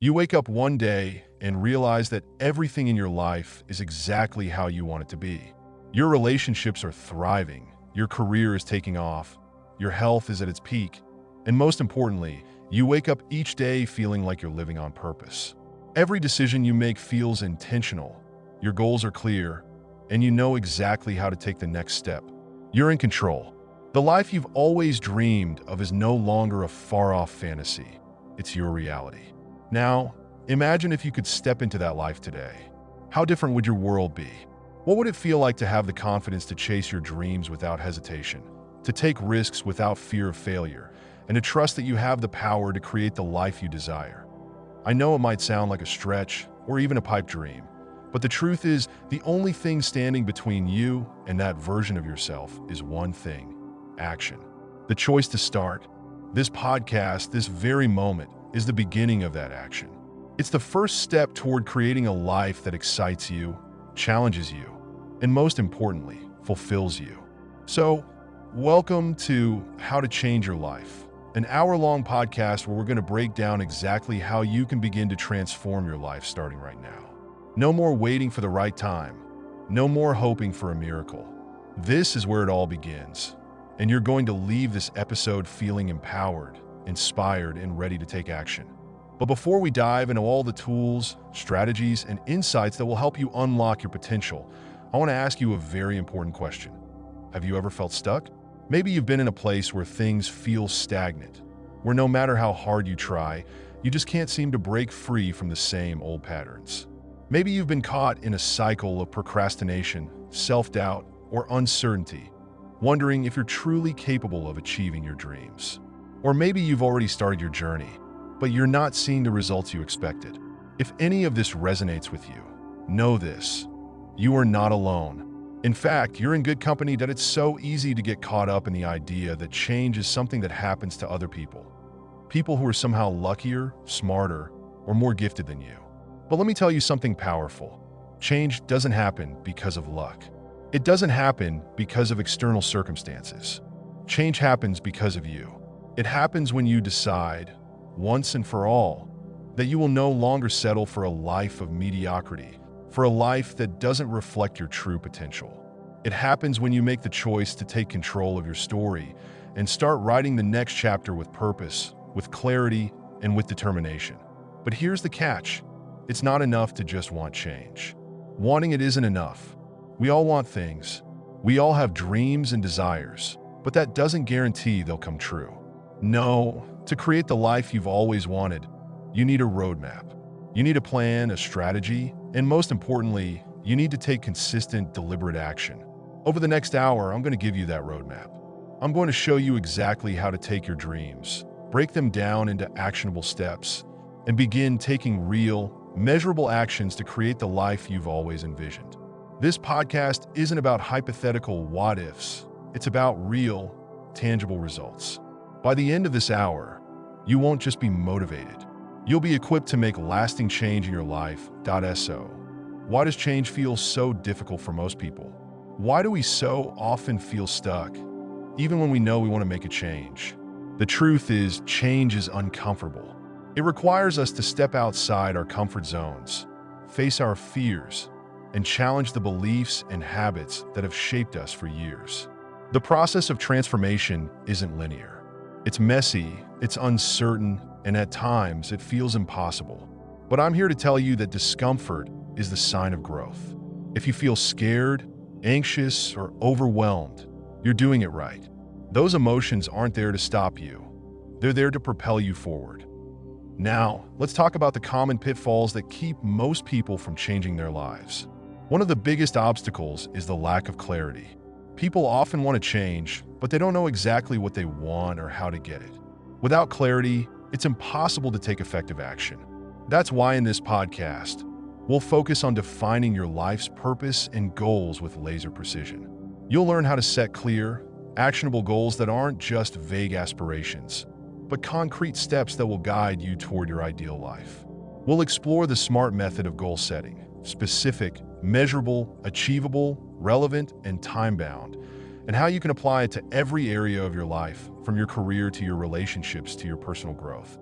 You wake up one day and realize that everything in your life is exactly how you want it to be. Your relationships are thriving, your career is taking off, your health is at its peak, and most importantly, you wake up each day feeling like you're living on purpose. Every decision you make feels intentional, your goals are clear, and you know exactly how to take the next step. You're in control. The life you've always dreamed of is no longer a far-off fantasy. It's your reality. Now, imagine if you could step into that life today. How different would your world be? What would it feel like to have the confidence to chase your dreams without hesitation, to take risks without fear of failure, and to trust that you have the power to create the life you desire? I know it might sound like a stretch or even a pipe dream, but the truth is, the only thing standing between you and that version of yourself is one thing: action. The choice to start. This podcast, this very moment, is the beginning of that action. It's the first step toward creating a life that excites you, challenges you, and most importantly, fulfills you. So, welcome to How to Change Your Life, an hour-long podcast where we're going to break down exactly how you can begin to transform your life starting right now. No more waiting for the right time. No more hoping for a miracle. This is where it all begins, and you're going to leave this episode feeling empowered, inspired, and ready to take action. But before we dive into all the tools, strategies, and insights that will help you unlock your potential, I want to ask you a very important question. Have you ever felt stuck? Maybe you've been in a place where things feel stagnant, where no matter how hard you try, you just can't seem to break free from the same old patterns. Maybe you've been caught in a cycle of procrastination, self-doubt, or uncertainty, wondering if you're truly capable of achieving your dreams. Or maybe you've already started your journey, but you're not seeing the results you expected. If any of this resonates with you, know this: you are not alone. In fact, you're in good company. That it's so easy to get caught up in the idea that change is something that happens to other people. People who are somehow luckier, smarter, or more gifted than you. But let me tell you something powerful. Change doesn't happen because of luck. It doesn't happen because of external circumstances. Change happens because of you. It happens when you decide, once and for all, that you will no longer settle for a life of mediocrity, for a life that doesn't reflect your true potential. It happens when you make the choice to take control of your story and start writing the next chapter with purpose, with clarity, and with determination. But here's the catch. It's not enough to just want change. Wanting it isn't enough. We all want things. We all have dreams and desires, but that doesn't guarantee they'll come true. No, to create the life you've always wanted, you need a roadmap. You need a plan, a strategy, and most importantly, you need to take consistent, deliberate action. Over the next hour, I'm going to give you that roadmap. I'm going to show you exactly how to take your dreams, break them down into actionable steps, and begin taking real, measurable actions to create the life you've always envisioned. This podcast isn't about hypothetical what-ifs. It's about real, tangible results. By the end of this hour, you won't just be motivated. You'll be equipped to make lasting change in your life. So, why does change feel so difficult for most people? Why do we so often feel stuck, even when we know we want to make a change? The truth is, change is uncomfortable. It requires us to step outside our comfort zones, face our fears, and challenge the beliefs and habits that have shaped us for years. The process of transformation isn't linear. It's messy, it's uncertain, and at times it feels impossible. But I'm here to tell you that discomfort is the sign of growth. If you feel scared, anxious, or overwhelmed, you're doing it right. Those emotions aren't there to stop you. They're there to propel you forward. Now, let's talk about the common pitfalls that keep most people from changing their lives. One of the biggest obstacles is the lack of clarity. People often want to change, but they don't know exactly what they want or how to get it. Without clarity, it's impossible to take effective action. That's why in this podcast, we'll focus on defining your life's purpose and goals with laser precision. You'll learn how to set clear, actionable goals that aren't just vague aspirations, but concrete steps that will guide you toward your ideal life. We'll explore the SMART method of goal setting: specific, measurable, achievable, relevant, and time-bound, and how you can apply it to every area of your life, from your career to your relationships to your personal growth.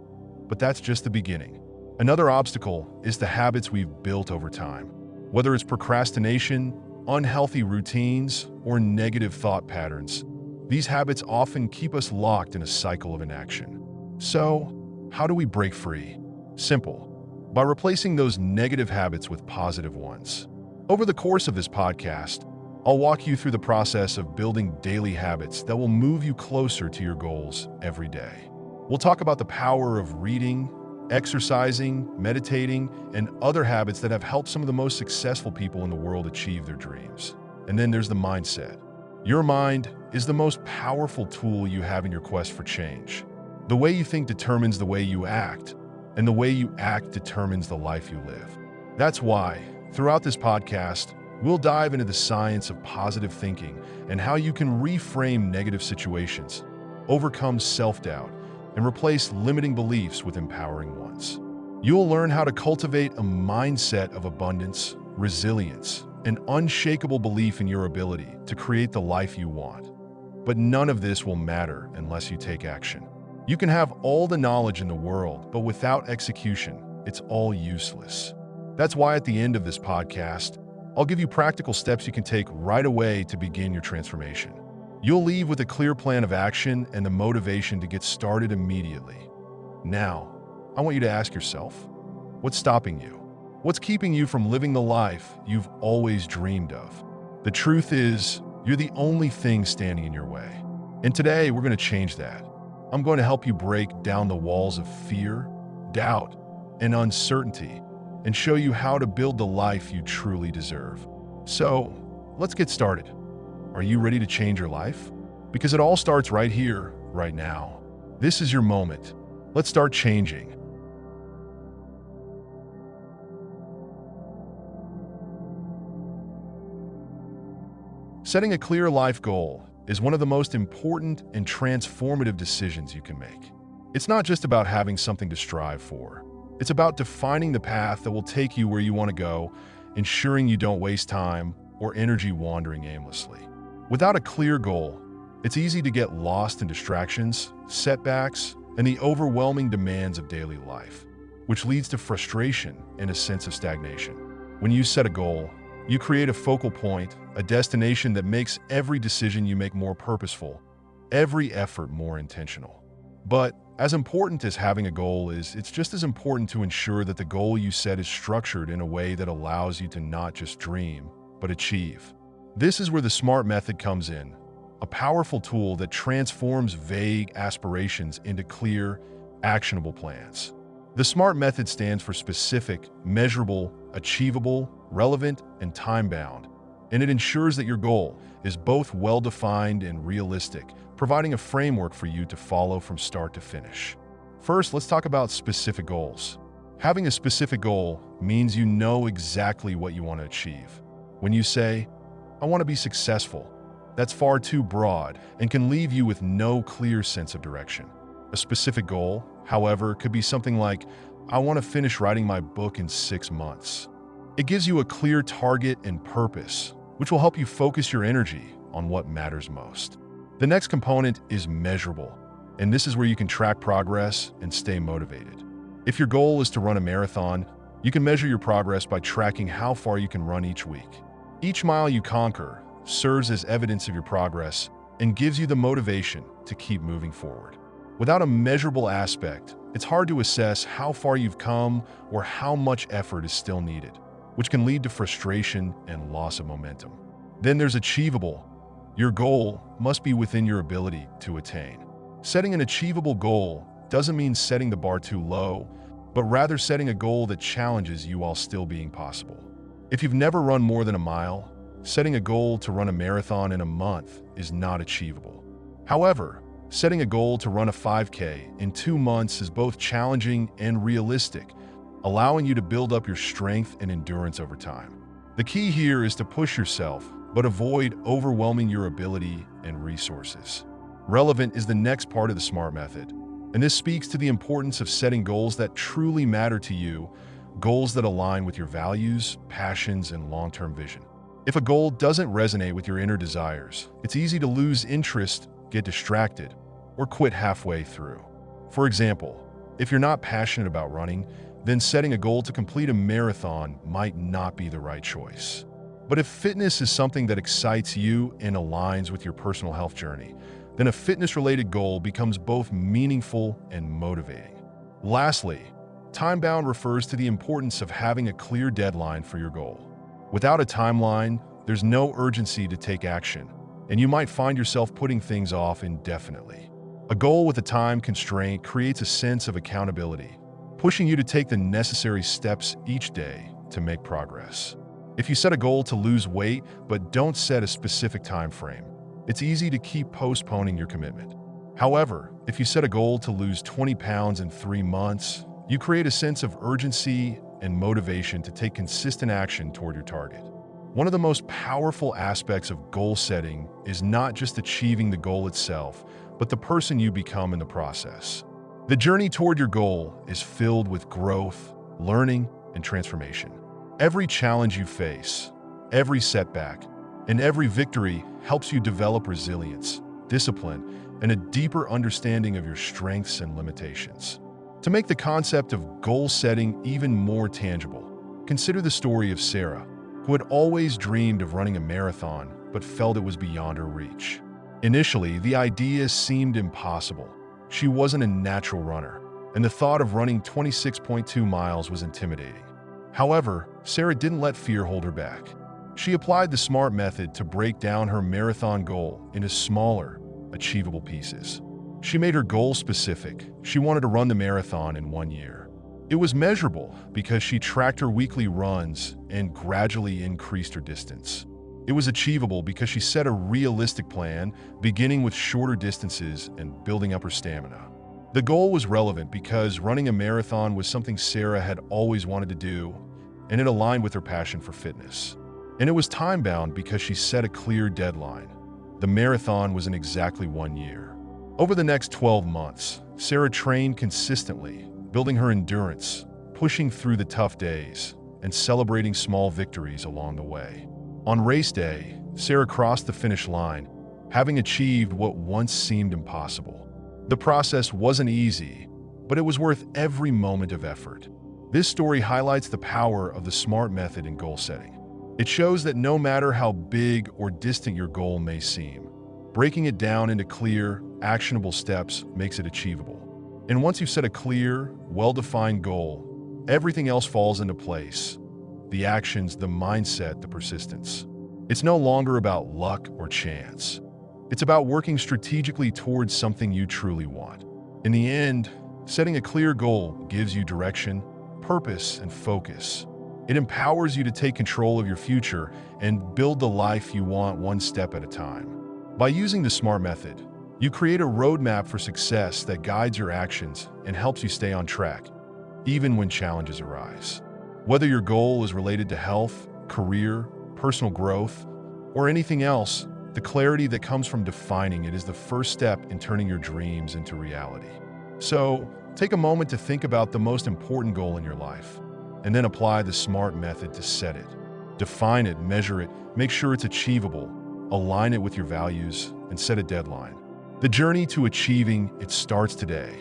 But that's just the beginning. Another obstacle is the habits we've built over time. Whether it's procrastination, unhealthy routines, or negative thought patterns, these habits often keep us locked in a cycle of inaction. So, how do we break free? Simple. By replacing those negative habits with positive ones. Over the course of this podcast, I'll walk you through the process of building daily habits that will move you closer to your goals every day. We'll talk about the power of reading, exercising, meditating, and other habits that have helped some of the most successful people in the world achieve their dreams. And then there's the mindset. Your mind is the most powerful tool you have in your quest for change. The way you think determines the way you act, and the way you act determines the life you live. That's why, throughout this podcast, we'll dive into the science of positive thinking and how you can reframe negative situations, overcome self-doubt, and replace limiting beliefs with empowering ones. You'll learn how to cultivate a mindset of abundance, resilience, and unshakable belief in your ability to create the life you want. But none of this will matter unless you take action. You can have all the knowledge in the world, but without execution, it's all useless. That's why at the end of this podcast, I'll give you practical steps you can take right away to begin your transformation. You'll leave with a clear plan of action and the motivation to get started immediately. Now, I want you to ask yourself, what's stopping you? What's keeping you from living the life you've always dreamed of? The truth is, you're the only thing standing in your way. And today, we're going to change that. I'm going to help you break down the walls of fear, doubt, and uncertainty, and show you how to build the life you truly deserve. So, let's get started. Are you ready to change your life? Because it all starts right here, right now. This is your moment. Let's start changing. Setting a clear life goal is one of the most important and transformative decisions you can make. It's not just about having something to strive for. It's about defining the path that will take you where you want to go, ensuring you don't waste time or energy wandering aimlessly. Without a clear goal, it's easy to get lost in distractions, setbacks, and the overwhelming demands of daily life, which leads to frustration and a sense of stagnation. When you set a goal, you create a focal point, a destination that makes every decision you make more purposeful, every effort more intentional. But as important as having a goal is, it's just as important to ensure that the goal you set is structured in a way that allows you to not just dream, but achieve. This is where the SMART method comes in, a powerful tool that transforms vague aspirations into clear, actionable plans. The SMART method stands for specific, measurable, achievable, relevant, and time-bound, and it ensures that your goal is both well-defined and realistic, providing a framework for you to follow from start to finish. First, let's talk about specific goals. Having a specific goal means you know exactly what you want to achieve. When you say, "I want to be successful," that's far too broad and can leave you with no clear sense of direction. A specific goal, however, could be something like, "I want to finish writing my book in 6 months." It gives you a clear target and purpose, which will help you focus your energy on what matters most. The next component is measurable, and this is where you can track progress and stay motivated. If your goal is to run a marathon, you can measure your progress by tracking how far you can run each week. Each mile you conquer serves as evidence of your progress and gives you the motivation to keep moving forward. Without a measurable aspect, it's hard to assess how far you've come or how much effort is still needed, which can lead to frustration and loss of momentum. Then there's achievable. Your goal must be within your ability to attain. Setting an achievable goal doesn't mean setting the bar too low, but rather setting a goal that challenges you while still being possible. If you've never run more than a mile, setting a goal to run a marathon in a month is not achievable. However, setting a goal to run a 5K in 2 months is both challenging and realistic, allowing you to build up your strength and endurance over time. The key here is to push yourself, but avoid overwhelming your ability and resources. Relevant is the next part of the SMART method, and this speaks to the importance of setting goals that truly matter to you, goals that align with your values, passions, and long-term vision. If a goal doesn't resonate with your inner desires, it's easy to lose interest, get distracted, or quit halfway through. For example, if you're not passionate about running, then setting a goal to complete a marathon might not be the right choice. But if fitness is something that excites you and aligns with your personal health journey, then a fitness-related goal becomes both meaningful and motivating. Lastly, time-bound refers to the importance of having a clear deadline for your goal. Without a timeline, there's no urgency to take action, and you might find yourself putting things off indefinitely. A goal with a time constraint creates a sense of accountability, pushing you to take the necessary steps each day to make progress. If you set a goal to lose weight but don't set a specific time frame, it's easy to keep postponing your commitment. However, if you set a goal to lose 20 pounds in 3 months, you create a sense of urgency and motivation to take consistent action toward your target. One of the most powerful aspects of goal setting is not just achieving the goal itself, but the person you become in the process. The journey toward your goal is filled with growth, learning, and transformation. Every challenge you face, every setback, and every victory helps you develop resilience, discipline, and a deeper understanding of your strengths and limitations. To make the concept of goal setting even more tangible, consider the story of Sarah, who had always dreamed of running a marathon but felt it was beyond her reach. Initially, the idea seemed impossible. She wasn't a natural runner, and the thought of running 26.2 miles was intimidating. However, Sarah didn't let fear hold her back. She applied the SMART method to break down her marathon goal into smaller, achievable pieces. She made her goal specific. She wanted to run the marathon in 1 year. It was measurable because she tracked her weekly runs and gradually increased her distance. It was achievable because she set a realistic plan, beginning with shorter distances and building up her stamina. The goal was relevant because running a marathon was something Sarah had always wanted to do, and it aligned with her passion for fitness. And it was time-bound because she set a clear deadline. The marathon was in exactly 1 year. Over the next 12 months, Sarah trained consistently, building her endurance, pushing through the tough days, and celebrating small victories along the way. On race day, Sarah crossed the finish line, having achieved what once seemed impossible. The process wasn't easy, but it was worth every moment of effort. This story highlights the power of the SMART method in goal setting. It shows that no matter how big or distant your goal may seem, breaking it down into clear, actionable steps makes it achievable. And once you've set a clear, well-defined goal, everything else falls into place. The actions, the mindset, the persistence. It's no longer about luck or chance. It's about working strategically towards something you truly want. In the end, setting a clear goal gives you direction, purpose, and focus. It empowers you to take control of your future and build the life you want one step at a time. By using the SMART method, you create a roadmap for success that guides your actions and helps you stay on track, even when challenges arise. Whether your goal is related to health, career, personal growth, or anything else, the clarity that comes from defining it is the first step in turning your dreams into reality. So, take a moment to think about the most important goal in your life, and then apply the SMART method to set it. Define it, measure it, make sure it's achievable, align it with your values, and set a deadline. The journey to achieving it starts today.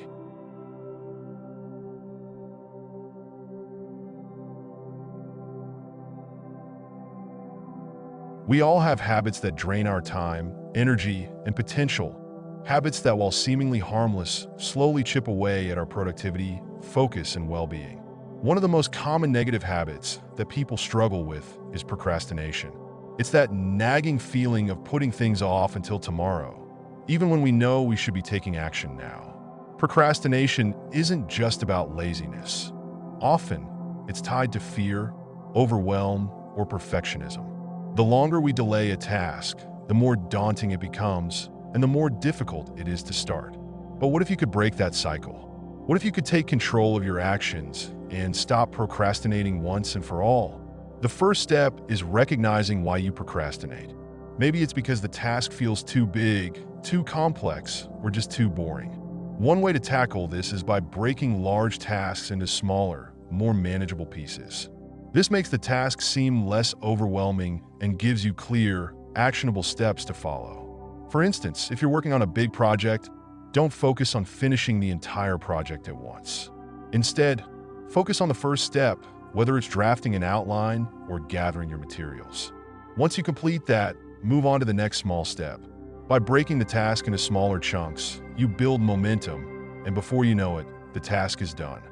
We all have habits that drain our time, energy, and potential. Habits that, while seemingly harmless, slowly chip away at our productivity, focus, and well-being. One of the most common negative habits that people struggle with is procrastination. It's that nagging feeling of putting things off until tomorrow, even when we know we should be taking action now. Procrastination isn't just about laziness. Often, it's tied to fear, overwhelm, or perfectionism. The longer we delay a task, the more daunting it becomes, and the more difficult it is to start. But what if you could break that cycle? What if you could take control of your actions and stop procrastinating once and for all? The first step is recognizing why you procrastinate. Maybe it's because the task feels too big, too complex, or just too boring. One way to tackle this is by breaking large tasks into smaller, more manageable pieces. This makes the task seem less overwhelming and gives you clear, actionable steps to follow. For instance, if you're working on a big project, don't focus on finishing the entire project at once. Instead, Focus on the first step, whether it's drafting an outline or gathering your materials. Once you complete that, move on to the next small step. By breaking the task into smaller chunks, you build momentum, and before you know it, the task is done.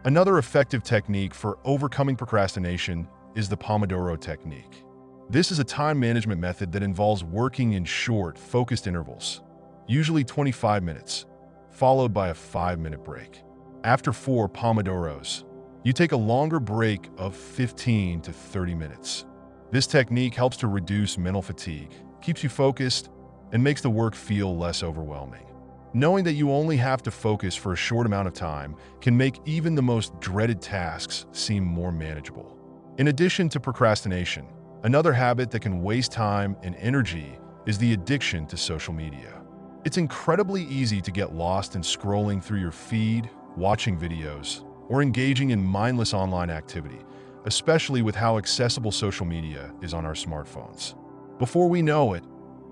Another effective technique for overcoming procrastination is the Pomodoro technique. This is a time management method that involves working in short, focused intervals, usually 25 minutes, followed by a 5-minute break. After 4 Pomodoros, you take a longer break of 15 to 30 minutes. This technique helps to reduce mental fatigue, keeps you focused, and makes the work feel less overwhelming. Knowing that you only have to focus for a short amount of time can make even the most dreaded tasks seem more manageable. In addition to procrastination, another habit that can waste time and energy is the addiction to social media. It's incredibly easy to get lost in scrolling through your feed, watching videos, or engaging in mindless online activity, especially with how accessible social media is on our smartphones. Before we know it,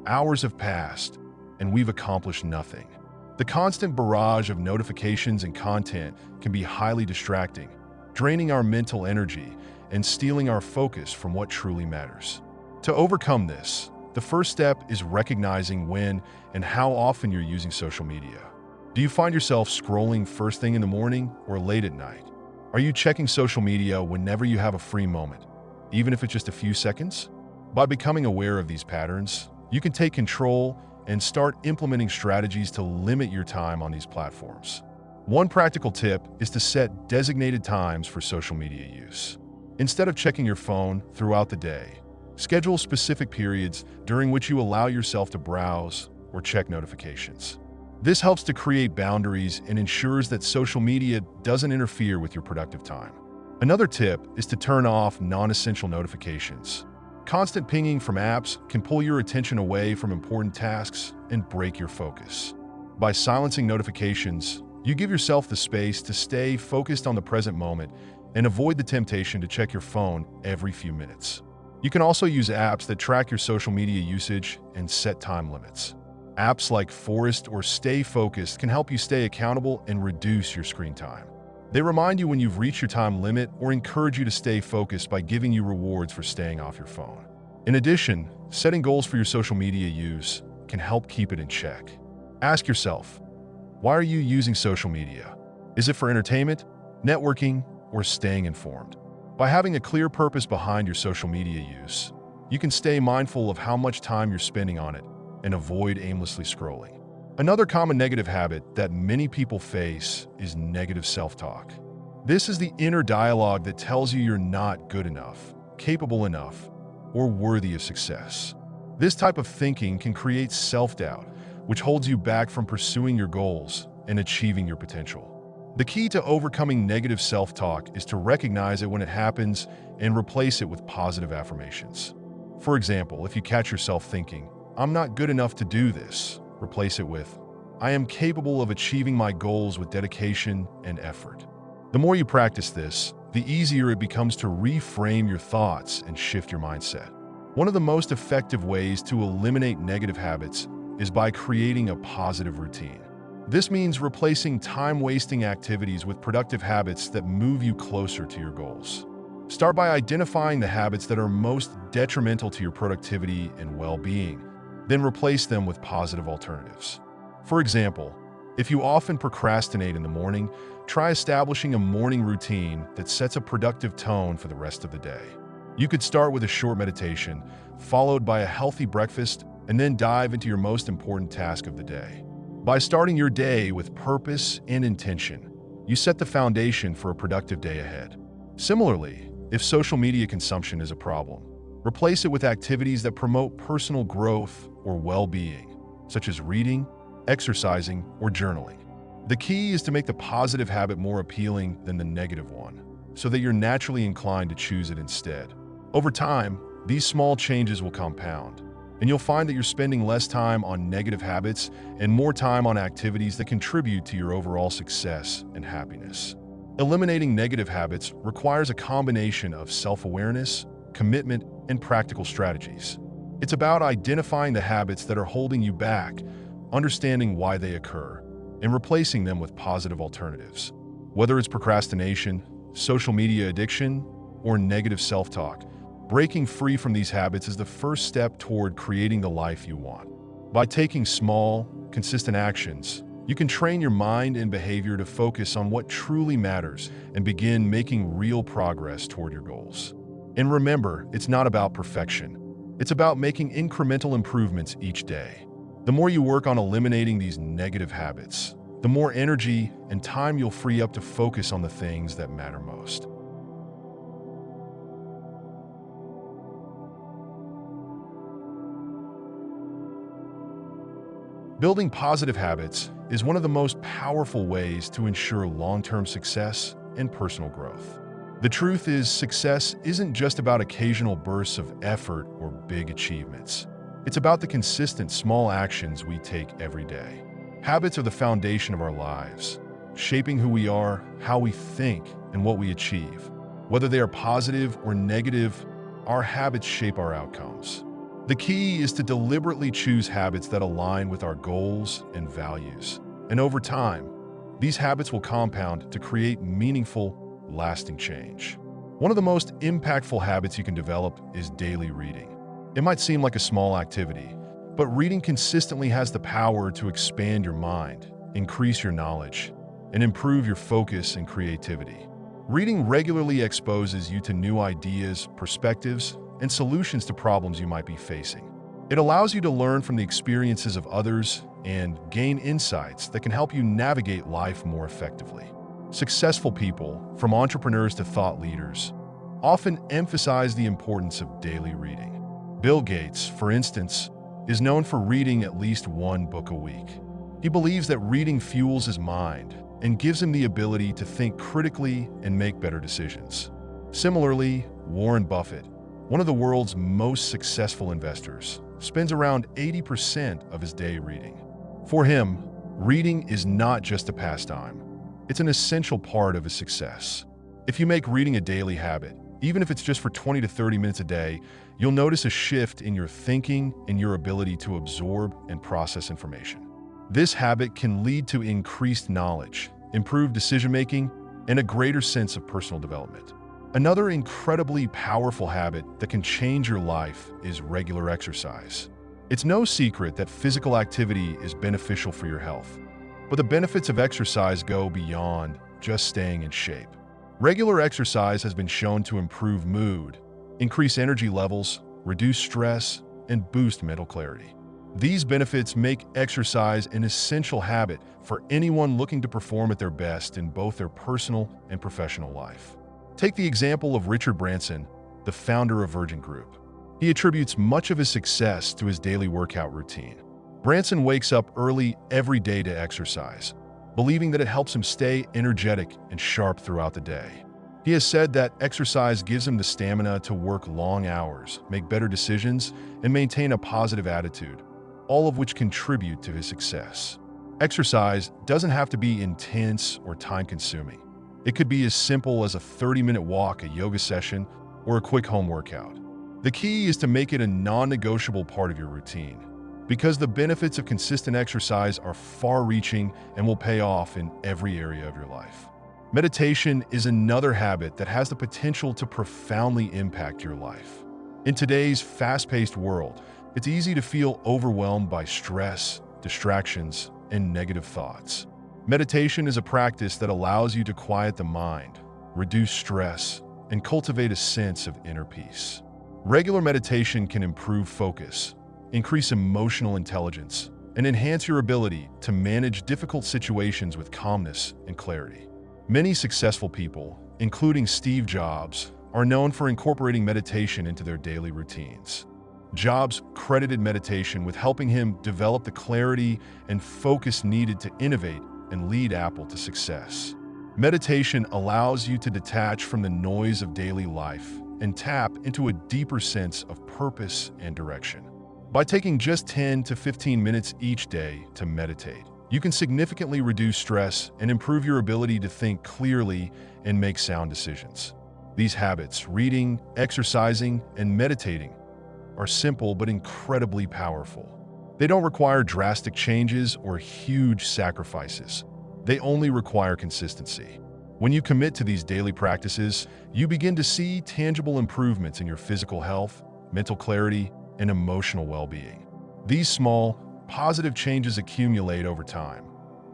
hours have passed, and we've accomplished nothing. The constant barrage of notifications and content can be highly distracting, draining our mental energy and stealing our focus from what truly matters. To overcome this, the first step is recognizing when and how often you're using social media. Do you find yourself scrolling first thing in the morning or late at night? Are you checking social media whenever you have a free moment, even if it's just a few seconds? By becoming aware of these patterns, you can take control and start implementing strategies to limit your time on these platforms. One practical tip is to set designated times for social media use. Instead of checking your phone throughout the day, schedule specific periods during which you allow yourself to browse or check notifications. This helps to create boundaries and ensures that social media doesn't interfere with your productive time. Another tip is to turn off non-essential notifications. Constant pinging from apps can pull your attention away from important tasks and break your focus. By silencing notifications, you give yourself the space to stay focused on the present moment and avoid the temptation to check your phone every few minutes. You can also use apps that track your social media usage and set time limits. Apps like Forest or Stay Focused can help you stay accountable and reduce your screen time. They remind you when you've reached your time limit or encourage you to stay focused by giving you rewards for staying off your phone. In addition, setting goals for your social media use can help keep it in check. Ask yourself, why are you using social media? Is it for entertainment, networking, or staying informed? By having a clear purpose behind your social media use, you can stay mindful of how much time you're spending on it and avoid aimlessly scrolling. Another common negative habit that many people face is negative self-talk. This is the inner dialogue that tells you you're not good enough, capable enough, or worthy of success. This type of thinking can create self-doubt, which holds you back from pursuing your goals and achieving your potential. The key to overcoming negative self-talk is to recognize it when it happens and replace it with positive affirmations. For example, if you catch yourself thinking, "I'm not good enough to do this," replace it with, "I am capable of achieving my goals with dedication and effort." The more you practice this, the easier it becomes to reframe your thoughts and shift your mindset. One of the most effective ways to eliminate negative habits is by creating a positive routine. This means replacing time-wasting activities with productive habits that move you closer to your goals. Start by identifying the habits that are most detrimental to your productivity and well-being, then replace them with positive alternatives. For example, if you often procrastinate in the morning, try establishing a morning routine that sets a productive tone for the rest of the day. You could start with a short meditation, followed by a healthy breakfast, and then dive into your most important task of the day. By starting your day with purpose and intention, you set the foundation for a productive day ahead. Similarly, if social media consumption is a problem, replace it with activities that promote personal growth or well-being, such as reading, exercising, or journaling. The key is to make the positive habit more appealing than the negative one, so that you're naturally inclined to choose it instead. Over time, these small changes will compound, and you'll find that you're spending less time on negative habits and more time on activities that contribute to your overall success and happiness. Eliminating negative habits requires a combination of self-awareness, commitment, and practical strategies. It's about identifying the habits that are holding you back, understanding why they occur, and replacing them with positive alternatives. Whether it's procrastination, social media addiction, or negative self-talk. Breaking free from these habits is the first step toward creating the life you want. By taking small, consistent actions, you can train your mind and behavior to focus on what truly matters and begin making real progress toward your goals. And remember, it's not about perfection. It's about making incremental improvements each day. The more you work on eliminating these negative habits, the more energy and time you'll free up to focus on the things that matter most. Building positive habits is one of the most powerful ways to ensure long-term success and personal growth. The truth is, success isn't just about occasional bursts of effort or big achievements. It's about the consistent small actions we take every day. Habits are the foundation of our lives, shaping who we are, how we think, and what we achieve. Whether they are positive or negative, our habits shape our outcomes. The key is to deliberately choose habits that align with our goals and values. And over time, these habits will compound to create meaningful, lasting change. One of the most impactful habits you can develop is daily reading. It might seem like a small activity, but reading consistently has the power to expand your mind, increase your knowledge, and improve your focus and creativity. Reading regularly exposes you to new ideas, perspectives, and solutions to problems you might be facing. It allows you to learn from the experiences of others and gain insights that can help you navigate life more effectively. Successful people, from entrepreneurs to thought leaders, often emphasize the importance of daily reading. Bill Gates, for instance, is known for reading at least one book a week. He believes that reading fuels his mind and gives him the ability to think critically and make better decisions. Similarly, Warren Buffett, one of the world's most successful investors, spends around 80% of his day reading. For him, reading is not just a pastime. It's an essential part of his success. If you make reading a daily habit, even if it's just for 20 to 30 minutes a day, you'll notice a shift in your thinking and your ability to absorb and process information. This habit can lead to increased knowledge, improved decision-making, and a greater sense of personal development. Another incredibly powerful habit that can change your life is regular exercise. It's no secret that physical activity is beneficial for your health, but the benefits of exercise go beyond just staying in shape. Regular exercise has been shown to improve mood, increase energy levels, reduce stress, and boost mental clarity. These benefits make exercise an essential habit for anyone looking to perform at their best in both their personal and professional life. Take the example of Richard Branson, the founder of Virgin Group. He attributes much of his success to his daily workout routine. Branson wakes up early every day to exercise, believing that it helps him stay energetic and sharp throughout the day. He has said that exercise gives him the stamina to work long hours, make better decisions, and maintain a positive attitude, all of which contribute to his success. Exercise doesn't have to be intense or time-consuming. It could be as simple as a 30-minute walk, a yoga session, or a quick home workout. The key is to make it a non-negotiable part of your routine, because the benefits of consistent exercise are far-reaching and will pay off in every area of your life. Meditation is another habit that has the potential to profoundly impact your life. In today's fast-paced world, it's easy to feel overwhelmed by stress, distractions, and negative thoughts. Meditation is a practice that allows you to quiet the mind, reduce stress, and cultivate a sense of inner peace. Regular meditation can improve focus, increase emotional intelligence, and enhance your ability to manage difficult situations with calmness and clarity. Many successful people, including Steve Jobs, are known for incorporating meditation into their daily routines. Jobs credited meditation with helping him develop the clarity and focus needed to innovate and lead Apple to success. Meditation allows you to detach from the noise of daily life and tap into a deeper sense of purpose and direction. By taking just 10 to 15 minutes each day to meditate, you can significantly reduce stress and improve your ability to think clearly and make sound decisions. These habits, reading, exercising, and meditating, are simple but incredibly powerful. They don't require drastic changes or huge sacrifices. They only require consistency. When you commit to these daily practices, you begin to see tangible improvements in your physical health, mental clarity, and emotional well-being. These small, positive changes accumulate over time,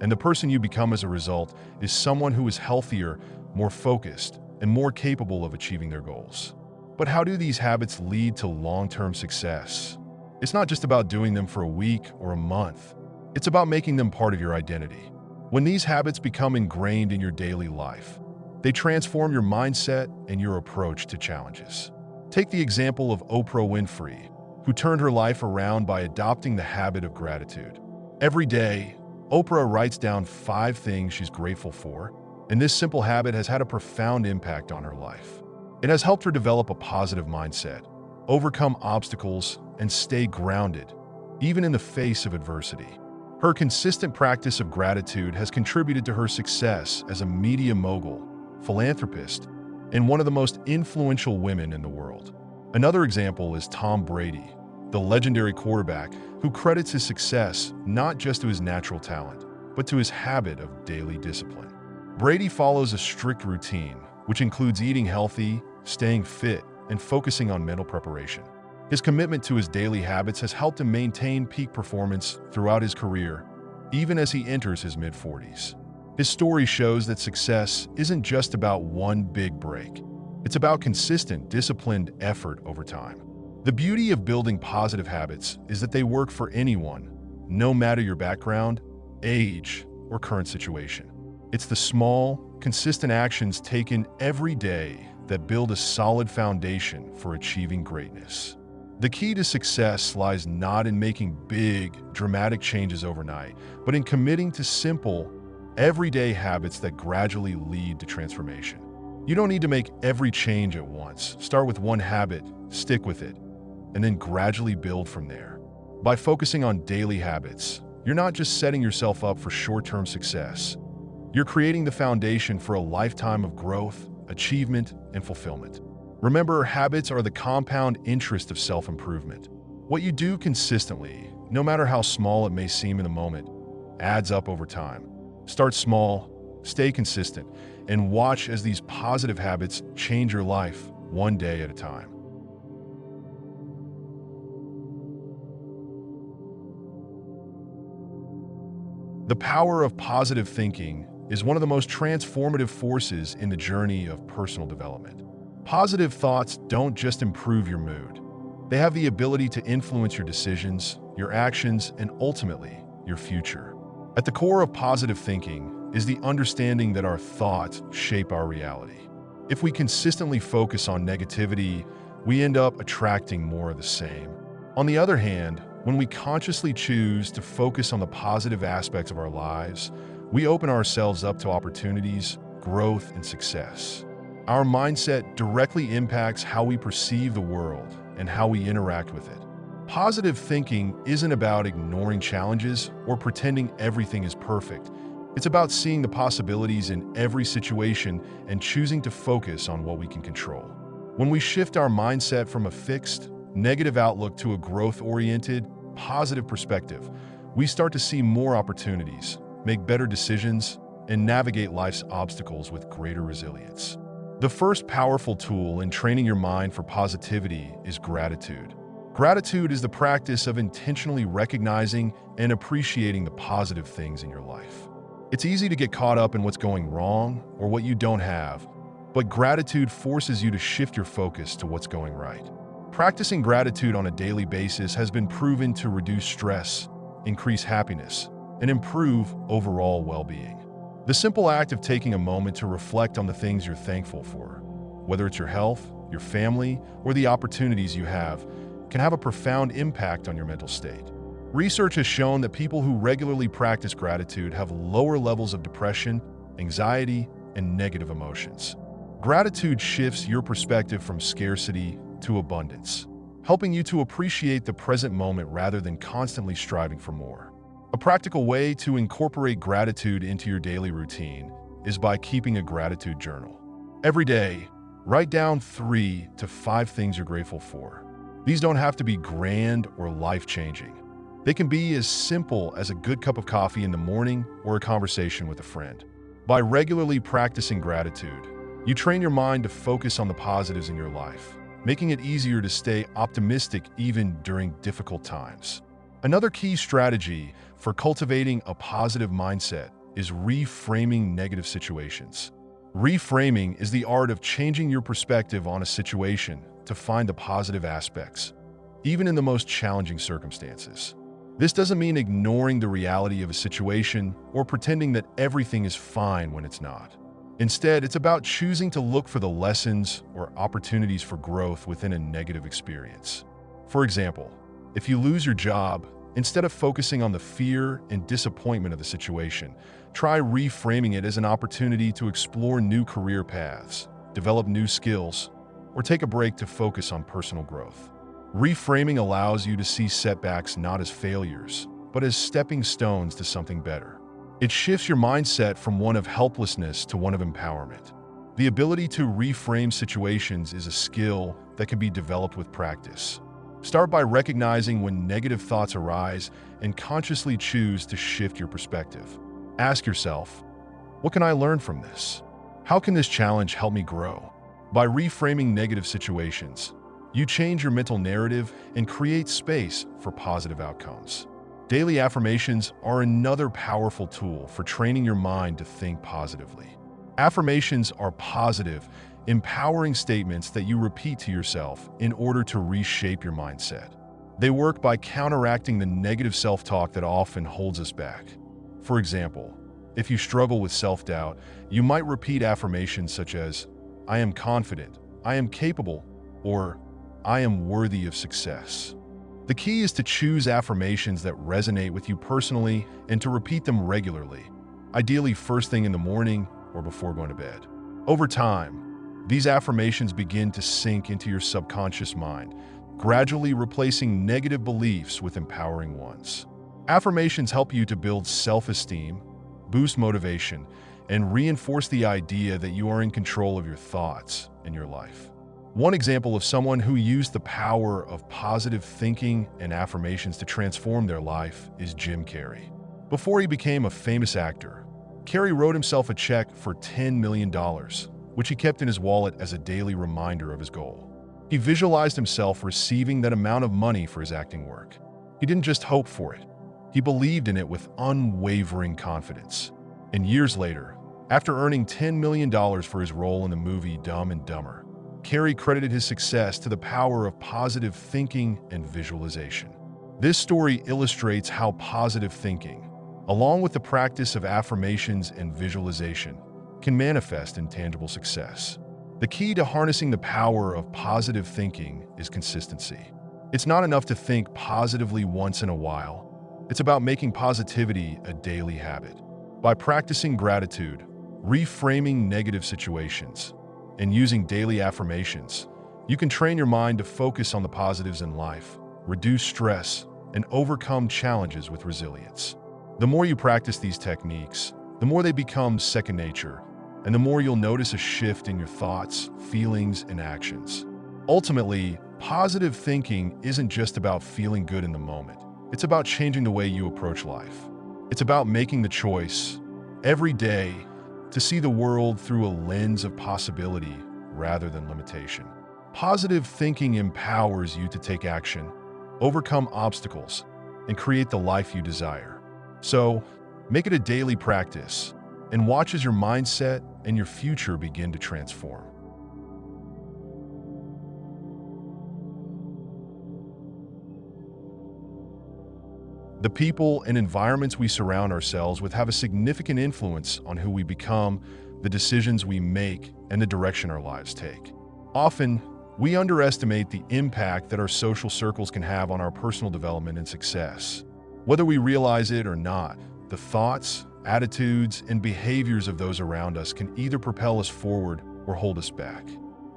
and the person you become as a result is someone who is healthier, more focused, and more capable of achieving their goals. But how do these habits lead to long-term success? It's not just about doing them for a week or a month. It's about making them part of your identity. When these habits become ingrained in your daily life, they transform your mindset and your approach to challenges. Take the example of Oprah Winfrey, who turned her life around by adopting the habit of gratitude. Every day, Oprah writes down 5 things she's grateful for, and this simple habit has had a profound impact on her life. It has helped her develop a positive mindset, overcome obstacles, and stay grounded, even in the face of adversity. Her consistent practice of gratitude has contributed to her success as a media mogul, philanthropist, and one of the most influential women in the world. Another example is Tom Brady, the legendary quarterback who credits his success not just to his natural talent, but to his habit of daily discipline. Brady follows a strict routine, which includes eating healthy, staying fit, and focusing on mental preparation. His commitment to his daily habits has helped him maintain peak performance throughout his career, even as he enters his mid-40s. His story shows that success isn't just about one big break. It's about consistent, disciplined effort over time. The beauty of building positive habits is that they work for anyone, no matter your background, age, or current situation. It's the small, consistent actions taken every day that build a solid foundation for achieving greatness. The key to success lies not in making big, dramatic changes overnight, but in committing to simple, everyday habits that gradually lead to transformation. You don't need to make every change at once. Start with one habit, stick with it, and then gradually build from there. By focusing on daily habits, you're not just setting yourself up for short-term success. You're creating the foundation for a lifetime of growth, achievement, and fulfillment. Remember, habits are the compound interest of self-improvement. What you do consistently, no matter how small it may seem in the moment, adds up over time. Start small, stay consistent, and watch as these positive habits change your life one day at a time. The power of positive thinking is one of the most transformative forces in the journey of personal development. Positive thoughts don't just improve your mood. They have the ability to influence your decisions, your actions, and ultimately, your future. At the core of positive thinking is the understanding that our thoughts shape our reality. If we consistently focus on negativity, we end up attracting more of the same. On the other hand, when we consciously choose to focus on the positive aspects of our lives, we open ourselves up to opportunities, growth, and success. Our mindset directly impacts how we perceive the world and how we interact with it. Positive thinking isn't about ignoring challenges or pretending everything is perfect. It's about seeing the possibilities in every situation and choosing to focus on what we can control. When we shift our mindset from a fixed, negative outlook to a growth-oriented, positive perspective, we start to see more opportunities, make better decisions, and navigate life's obstacles with greater resilience. The first powerful tool in training your mind for positivity is gratitude. Gratitude is the practice of intentionally recognizing and appreciating the positive things in your life. It's easy to get caught up in what's going wrong or what you don't have, but gratitude forces you to shift your focus to what's going right. Practicing gratitude on a daily basis has been proven to reduce stress, increase happiness, and improve overall well-being. The simple act of taking a moment to reflect on the things you're thankful for, whether it's your health, your family, or the opportunities you have, can have a profound impact on your mental state. Research has shown that people who regularly practice gratitude have lower levels of depression, anxiety, and negative emotions. Gratitude shifts your perspective from scarcity to abundance, helping you to appreciate the present moment rather than constantly striving for more. A practical way to incorporate gratitude into your daily routine is by keeping a gratitude journal. Every day, write down 3 to 5 things you're grateful for. These don't have to be grand or life-changing. They can be as simple as a good cup of coffee in the morning or a conversation with a friend. By regularly practicing gratitude, you train your mind to focus on the positives in your life, making it easier to stay optimistic even during difficult times. Another key strategy for cultivating a positive mindset is reframing negative situations. Reframing is the art of changing your perspective on a situation to find the positive aspects, even in the most challenging circumstances. This doesn't mean ignoring the reality of a situation or pretending that everything is fine when it's not. Instead, it's about choosing to look for the lessons or opportunities for growth within a negative experience. For example, if you lose your job, instead of focusing on the fear and disappointment of the situation, try reframing it as an opportunity to explore new career paths, develop new skills, or take a break to focus on personal growth. Reframing allows you to see setbacks not as failures, but as stepping stones to something better. It shifts your mindset from one of helplessness to one of empowerment. The ability to reframe situations is a skill that can be developed with practice. Start by recognizing when negative thoughts arise and consciously choose to shift your perspective. Ask yourself, what can I learn from this? How can this challenge help me grow? By reframing negative situations, you change your mental narrative and create space for positive outcomes. Daily affirmations are another powerful tool for training your mind to think positively. Affirmations are positive, empowering statements that you repeat to yourself in order to reshape your mindset. They work by counteracting the negative self-talk that often holds us back. For example, if you struggle with self-doubt, you might repeat affirmations such as, "I am confident," "I am capable," or "I am worthy of success." The key is to choose affirmations that resonate with you personally and to repeat them regularly, ideally first thing in the morning or before going to bed. Over time, these affirmations begin to sink into your subconscious mind, gradually replacing negative beliefs with empowering ones. Affirmations help you to build self-esteem, boost motivation, and reinforce the idea that you are in control of your thoughts and your life. One example of someone who used the power of positive thinking and affirmations to transform their life is Jim Carrey. Before he became a famous actor, Carrey wrote himself a check for $10 million, which he kept in his wallet as a daily reminder of his goal. He visualized himself receiving that amount of money for his acting work. He didn't just hope for it. He believed in it with unwavering confidence. And years later, after earning $10 million for his role in the movie Dumb and Dumber, Carrey credited his success to the power of positive thinking and visualization. This story illustrates how positive thinking, along with the practice of affirmations and visualization, can manifest in tangible success. The key to harnessing the power of positive thinking is consistency. It's not enough to think positively once in a while. It's about making positivity a daily habit. By practicing gratitude, reframing negative situations, and using daily affirmations, you can train your mind to focus on the positives in life, reduce stress, and overcome challenges with resilience. The more you practice these techniques, the more they become second nature, and the more you'll notice a shift in your thoughts, feelings, and actions. Ultimately, positive thinking isn't just about feeling good in the moment. It's about changing the way you approach life. It's about making the choice every day to see the world through a lens of possibility rather than limitation. Positive thinking empowers you to take action, overcome obstacles, and create the life you desire. So, make it a daily practice and watch as your mindset and your future begin to transform. The people and environments we surround ourselves with have a significant influence on who we become, the decisions we make, and the direction our lives take. Often, we underestimate the impact that our social circles can have on our personal development and success. Whether we realize it or not, the thoughts, attitudes, and behaviors of those around us can either propel us forward or hold us back.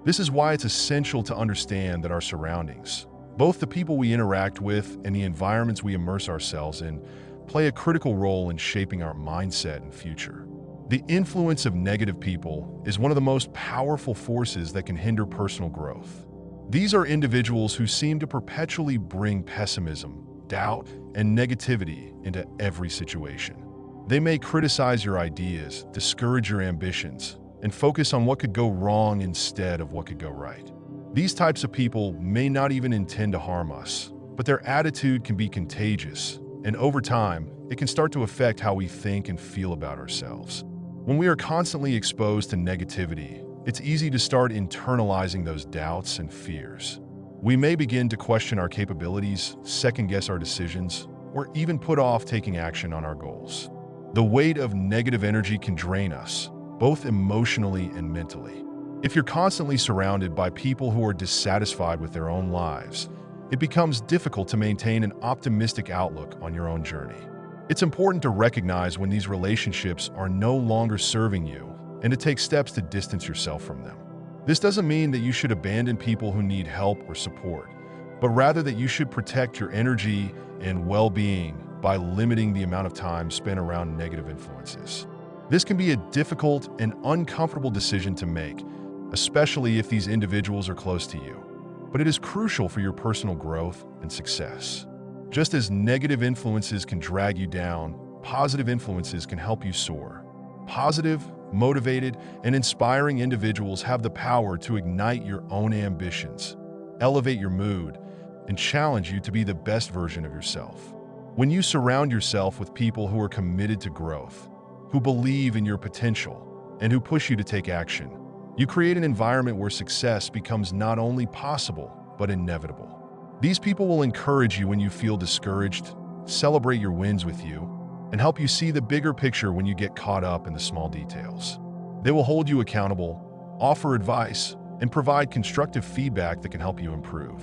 This is why it's essential to understand that our surroundings, both the people we interact with and the environments we immerse ourselves in, play a critical role in shaping our mindset and future. The influence of negative people is one of the most powerful forces that can hinder personal growth. These are individuals who seem to perpetually bring pessimism, doubt, and negativity into every situation. They may criticize your ideas, discourage your ambitions, and focus on what could go wrong instead of what could go right. These types of people may not even intend to harm us, but their attitude can be contagious, and over time, it can start to affect how we think and feel about ourselves. When we are constantly exposed to negativity, it's easy to start internalizing those doubts and fears. We may begin to question our capabilities, second-guess our decisions, or even put off taking action on our goals. The weight of negative energy can drain us, both emotionally and mentally. If you're constantly surrounded by people who are dissatisfied with their own lives, it becomes difficult to maintain an optimistic outlook on your own journey. It's important to recognize when these relationships are no longer serving you and to take steps to distance yourself from them. This doesn't mean that you should abandon people who need help or support, but rather that you should protect your energy and well-being by limiting the amount of time spent around negative influences. This can be a difficult and uncomfortable decision to make, especially if these individuals are close to you, but it is crucial for your personal growth and success. Just as negative influences can drag you down, positive influences can help you soar. Positive, motivated, and inspiring individuals have the power to ignite your own ambitions, elevate your mood, and challenge you to be the best version of yourself. When you surround yourself with people who are committed to growth, who believe in your potential, and who push you to take action, you create an environment where success becomes not only possible, but inevitable. These people will encourage you when you feel discouraged, celebrate your wins with you, and help you see the bigger picture when you get caught up in the small details. They will hold you accountable, offer advice, and provide constructive feedback that can help you improve.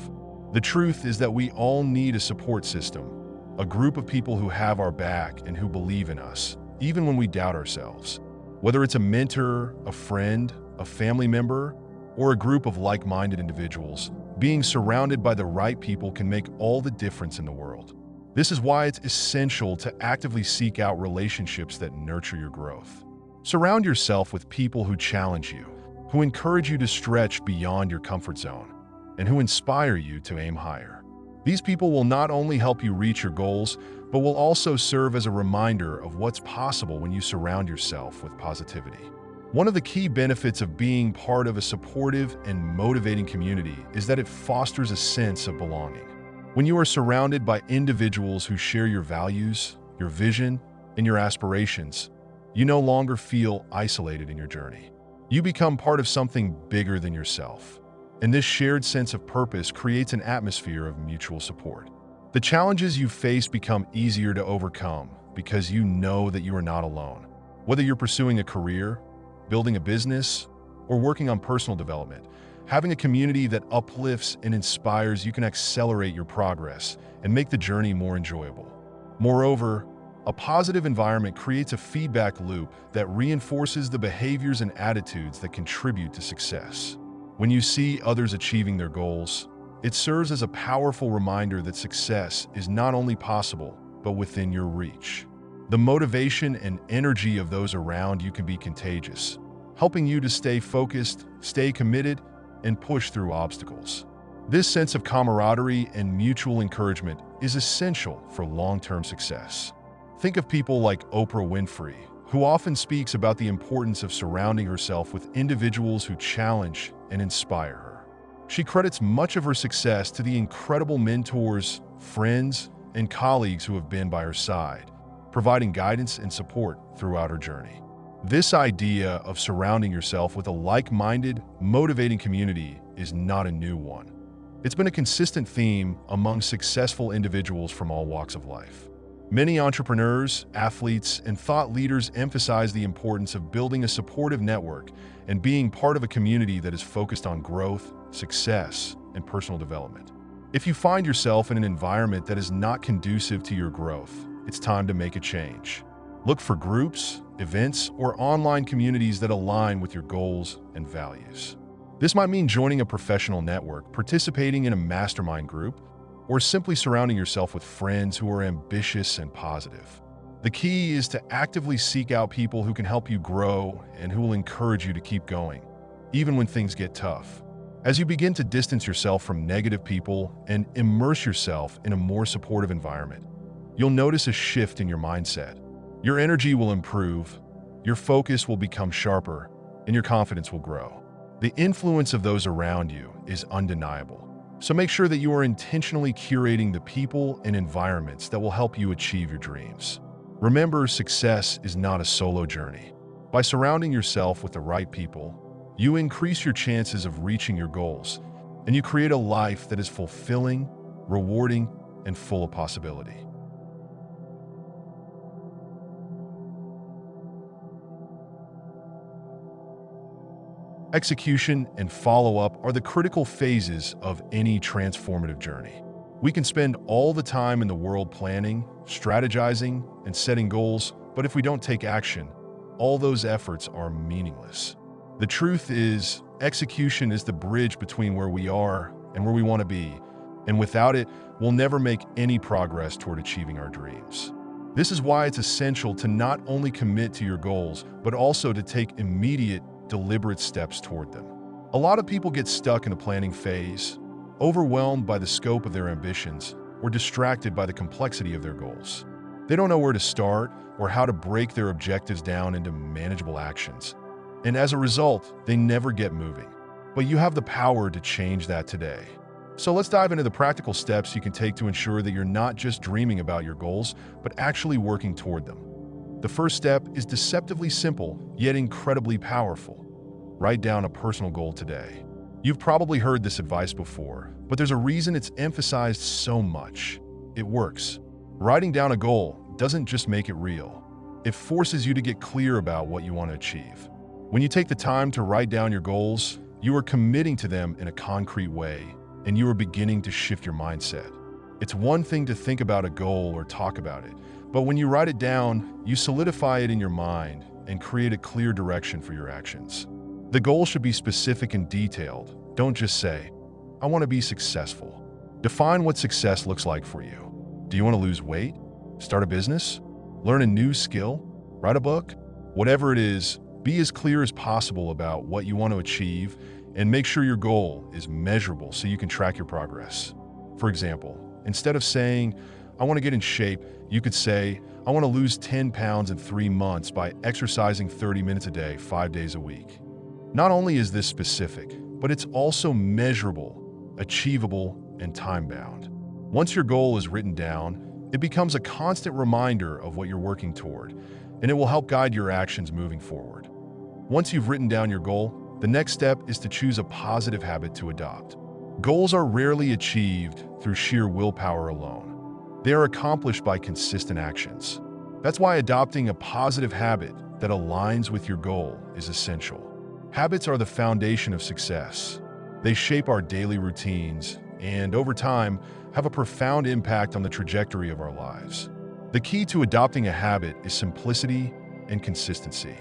The truth is that we all need a support system, a group of people who have our back and who believe in us, even when we doubt ourselves. Whether it's a mentor, a friend, a family member, or a group of like-minded individuals, being surrounded by the right people can make all the difference in the world. This is why it's essential to actively seek out relationships that nurture your growth. Surround yourself with people who challenge you, who encourage you to stretch beyond your comfort zone, and who inspire you to aim higher. These people will not only help you reach your goals, but will also serve as a reminder of what's possible when you surround yourself with positivity. One of the key benefits of being part of a supportive and motivating community is that it fosters a sense of belonging. When you are surrounded by individuals who share your values, your vision, and your aspirations, you no longer feel isolated in your journey. You become part of something bigger than yourself, and this shared sense of purpose creates an atmosphere of mutual support. The challenges you face become easier to overcome because you know that you are not alone. Whether you're pursuing a career, building a business, or working on personal development, having a community that uplifts and inspires you can accelerate your progress and make the journey more enjoyable. Moreover, a positive environment creates a feedback loop that reinforces the behaviors and attitudes that contribute to success. When you see others achieving their goals, it serves as a powerful reminder that success is not only possible, but within your reach. The motivation and energy of those around you can be contagious, helping you to stay focused, stay committed, and push through obstacles. This sense of camaraderie and mutual encouragement is essential for long-term success. Think of people like Oprah Winfrey, who often speaks about the importance of surrounding herself with individuals who challenge and inspire her. She credits much of her success to the incredible mentors, friends, and colleagues who have been by her side, providing guidance and support throughout her journey. This idea of surrounding yourself with a like-minded, motivating community is not a new one. It's been a consistent theme among successful individuals from all walks of life. Many entrepreneurs, athletes, and thought leaders emphasize the importance of building a supportive network and being part of a community that is focused on growth, success, and personal development. If you find yourself in an environment that is not conducive to your growth, it's time to make a change. Look for groups, events, or online communities that align with your goals and values. This might mean joining a professional network, participating in a mastermind group, or simply surrounding yourself with friends who are ambitious and positive. The key is to actively seek out people who can help you grow and who will encourage you to keep going, even when things get tough. As you begin to distance yourself from negative people and immerse yourself in a more supportive environment, you'll notice a shift in your mindset. Your energy will improve, your focus will become sharper, and your confidence will grow. The influence of those around you is undeniable. So make sure that you are intentionally curating the people and environments that will help you achieve your dreams. Remember, success is not a solo journey. By surrounding yourself with the right people, you increase your chances of reaching your goals, and you create a life that is fulfilling, rewarding, and full of possibility. Execution and follow-up are the critical phases of any transformative journey. We can spend all the time in the world planning, strategizing, and setting goals, but if we don't take action, all those efforts are meaningless. The truth is, execution is the bridge between where we are and where we want to be, and without it, we'll never make any progress toward achieving our dreams. This is why it's essential to not only commit to your goals, but also to take immediate, deliberate steps toward them. A lot of people get stuck in the planning phase, overwhelmed by the scope of their ambitions, or distracted by the complexity of their goals. They don't know where to start or how to break their objectives down into manageable actions. And as a result, they never get moving. But you have the power to change that today. So let's dive into the practical steps you can take to ensure that you're not just dreaming about your goals, but actually working toward them. The first step is deceptively simple, yet incredibly powerful. Write down a personal goal today. You've probably heard this advice before, but there's a reason it's emphasized so much. It works. Writing down a goal doesn't just make it real. It forces you to get clear about what you want to achieve. When you take the time to write down your goals, you are committing to them in a concrete way, and you are beginning to shift your mindset. It's one thing to think about a goal or talk about it, but when you write it down, you solidify it in your mind and create a clear direction for your actions. The goal should be specific and detailed. Don't just say, "I want to be successful." Define what success looks like for you. Do you want to lose weight? Start a business? Learn a new skill? Write a book? Whatever it is, be as clear as possible about what you want to achieve and make sure your goal is measurable so you can track your progress. For example, instead of saying, "I want to get in shape," you could say, "I want to lose 10 pounds in 3 months by exercising 30 minutes a day, 5 days a week." Not only is this specific, but it's also measurable, achievable, and time-bound. Once your goal is written down, it becomes a constant reminder of what you're working toward, and it will help guide your actions moving forward. Once you've written down your goal, the next step is to choose a positive habit to adopt. Goals are rarely achieved through sheer willpower alone. They are accomplished by consistent actions. That's why adopting a positive habit that aligns with your goal is essential. Habits are the foundation of success. They shape our daily routines and, over time, have a profound impact on the trajectory of our lives. The key to adopting a habit is simplicity and consistency.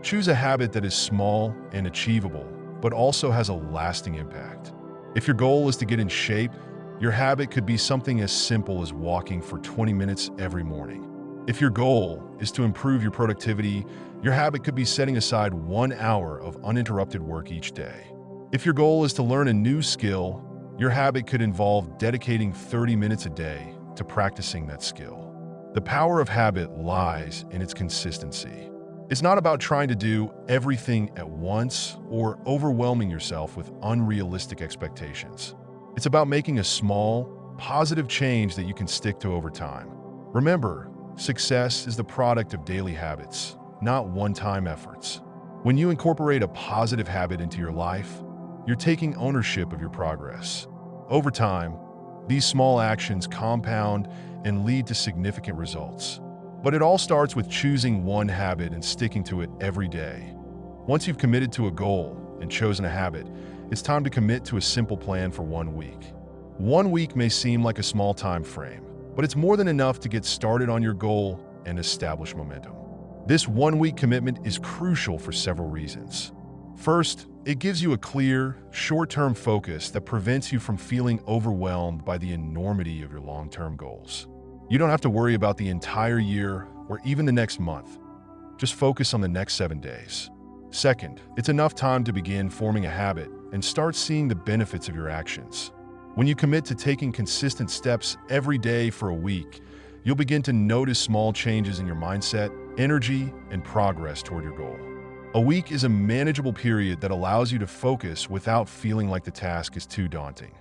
Choose a habit that is small and achievable, but also has a lasting impact. If your goal is to get in shape, your habit could be something as simple as walking for 20 minutes every morning. If your goal is to improve your productivity, your habit could be setting aside 1 hour of uninterrupted work each day. If your goal is to learn a new skill, your habit could involve dedicating 30 minutes a day to practicing that skill. The power of habit lies in its consistency. It's not about trying to do everything at once or overwhelming yourself with unrealistic expectations. It's about making a small, positive change that you can stick to over time. Remember, success is the product of daily habits, not one-time efforts. When you incorporate a positive habit into your life, you're taking ownership of your progress. Over time, these small actions compound and lead to significant results. But it all starts with choosing one habit and sticking to it every day. Once you've committed to a goal and chosen a habit, it's time to commit to a simple plan for 1 week. 1 week may seem like a small time frame, but it's more than enough to get started on your goal and establish momentum. This 1-week commitment is crucial for several reasons. First, it gives you a clear, short-term focus that prevents you from feeling overwhelmed by the enormity of your long-term goals. You don't have to worry about the entire year or even the next month. Just focus on the next 7 days. Second, it's enough time to begin forming a habit and start seeing the benefits of your actions. When you commit to taking consistent steps every day for a week, you'll begin to notice small changes in your mindset, energy, and progress toward your goal. A week is a manageable period that allows you to focus without feeling like the task is too daunting.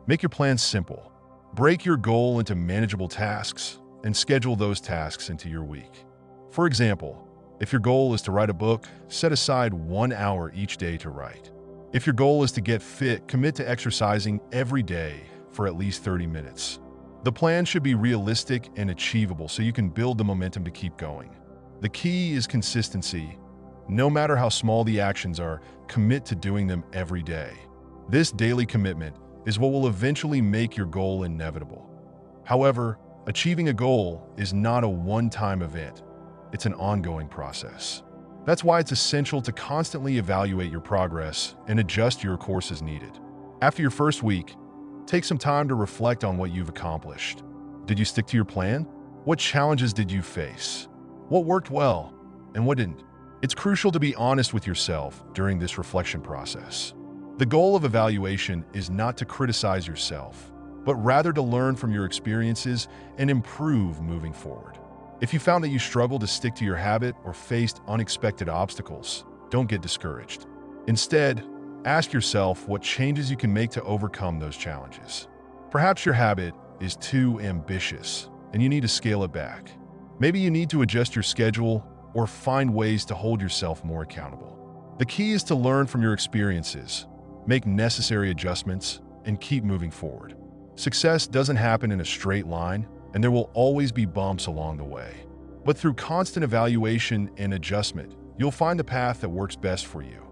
Make your plans simple. Break your goal into manageable tasks and schedule those tasks into your week. For example, if your goal is to write a book, set aside 1 hour each day to write. If your goal is to get fit, commit to exercising every day for at least 30 minutes. The plan should be realistic and achievable so you can build the momentum to keep going. The key is consistency. No matter how small the actions are, commit to doing them every day. This daily commitment is what will eventually make your goal inevitable. However, achieving a goal is not a one-time event. It's an ongoing process. That's why it's essential to constantly evaluate your progress and adjust your course as needed. After your first week, take some time to reflect on what you've accomplished. Did you stick to your plan? What challenges did you face? What worked well and what didn't? It's crucial to be honest with yourself during this reflection process. The goal of evaluation is not to criticize yourself, but rather to learn from your experiences and improve moving forward. If you found that you struggled to stick to your habit or faced unexpected obstacles, don't get discouraged. Instead, ask yourself what changes you can make to overcome those challenges. Perhaps your habit is too ambitious and you need to scale it back. Maybe you need to adjust your schedule or find ways to hold yourself more accountable. The key is to learn from your experiences, make necessary adjustments, and keep moving forward. Success doesn't happen in a straight line, and there will always be bumps along the way. But through constant evaluation and adjustment, you'll find the path that works best for you.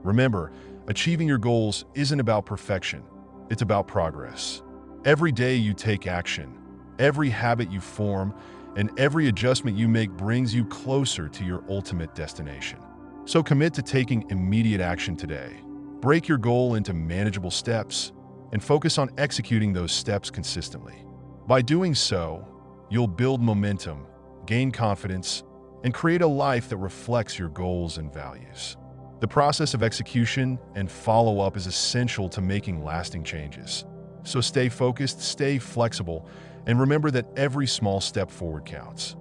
Remember, achieving your goals isn't about perfection, it's about progress. Every day you take action, every habit you form, and every adjustment you make brings you closer to your ultimate destination. So commit to taking immediate action today. Break your goal into manageable steps and focus on executing those steps consistently. By doing so, you'll build momentum, gain confidence, and create a life that reflects your goals and values. The process of execution and follow-up is essential to making lasting changes. So stay focused, stay flexible, and remember that every small step forward counts.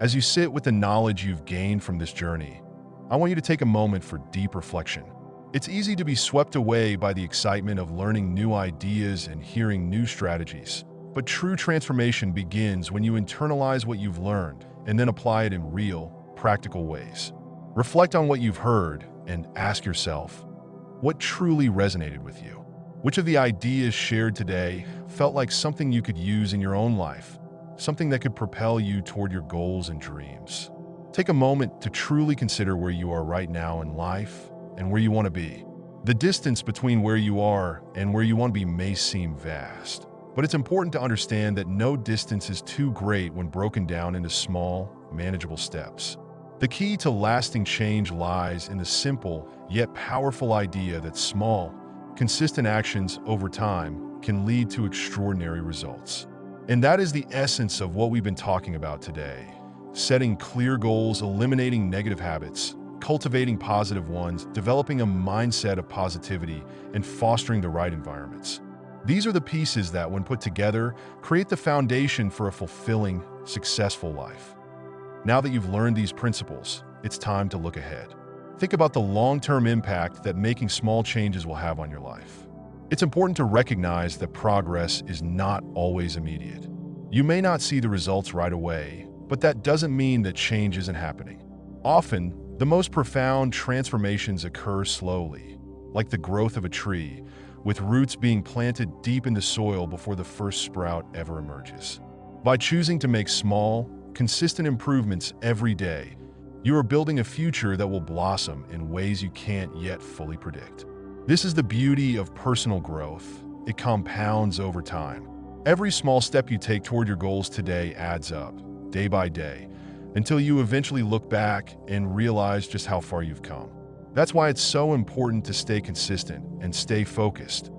As you sit with the knowledge you've gained from this journey, I want you to take a moment for deep reflection. It's easy to be swept away by the excitement of learning new ideas and hearing new strategies. But true transformation begins when you internalize what you've learned and then apply it in real, practical ways. Reflect on what you've heard and ask yourself, what truly resonated with you? Which of the ideas shared today felt like something you could use in your own life, something that could propel you toward your goals and dreams? Take a moment to truly consider where you are right now in life and where you want to be. The distance between where you are and where you want to be may seem vast, but it's important to understand that no distance is too great when broken down into small, manageable steps. The key to lasting change lies in the simple yet powerful idea that small, consistent actions over time can lead to extraordinary results. And that is the essence of what we've been talking about today. Setting clear goals, eliminating negative habits, cultivating positive ones, developing a mindset of positivity, and fostering the right environments. These are the pieces that, when put together, create the foundation for a fulfilling, successful life. Now that you've learned these principles, it's time to look ahead. Think about the long-term impact that making small changes will have on your life. It's important to recognize that progress is not always immediate. You may not see the results right away, but that doesn't mean that change isn't happening. Often, the most profound transformations occur slowly, like the growth of a tree, with roots being planted deep in the soil before the first sprout ever emerges. By choosing to make small, consistent improvements every day, you are building a future that will blossom in ways you can't yet fully predict. This is the beauty of personal growth. It compounds over time. Every small step you take toward your goals today adds up, day by day, until you eventually look back and realize just how far you've come. That's why it's so important to stay consistent and stay focused,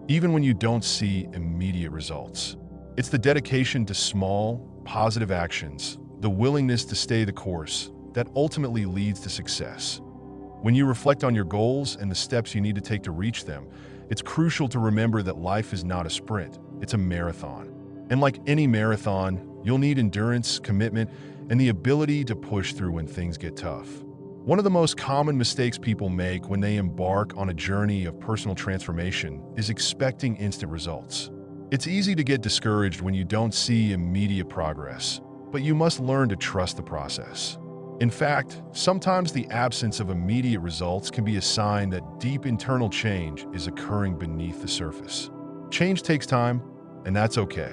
even when you don't see immediate results. It's the dedication to small, positive actions, the willingness to stay the course, that ultimately leads to success. When you reflect on your goals and the steps you need to take to reach them, It's crucial to remember that life is not a sprint, it's a marathon. And like any marathon, you'll need endurance, commitment, and the ability to push through when things get tough. One of the most common mistakes people make when they embark on a journey of personal transformation is expecting instant results. It's easy to get discouraged when you don't see immediate progress, but you must learn to trust the process. In fact, sometimes the absence of immediate results can be a sign that deep internal change is occurring beneath the surface. Change takes time, and that's okay.